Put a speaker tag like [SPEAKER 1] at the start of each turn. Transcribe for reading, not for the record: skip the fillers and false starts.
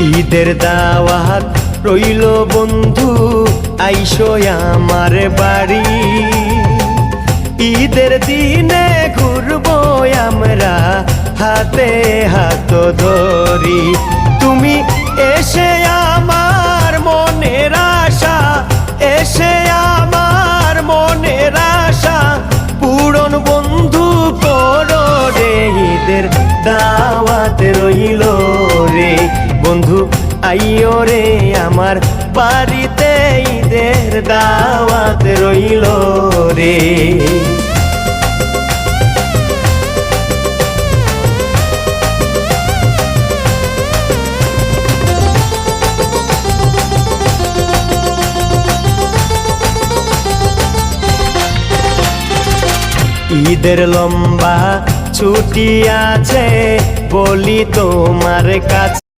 [SPEAKER 1] ঈদের দাওয়াত রইল বন্ধু, আইসো আমার বাড়ি। ঈদের দিনে ঘুরবো আমরা হাতে হাত ধরি। তুমি এসে আমার মনের আশা, এসে আমার মনের আশা পূরণ বন্ধু করো রে। ঈদের দাওয়াত রইল রে বন্ধু, আইও রে আমার বাড়িতে, ঈদের দাওয়াত রইল রে। ঈদের লম্বা ছুটি আছে বলি তোমার কাছে।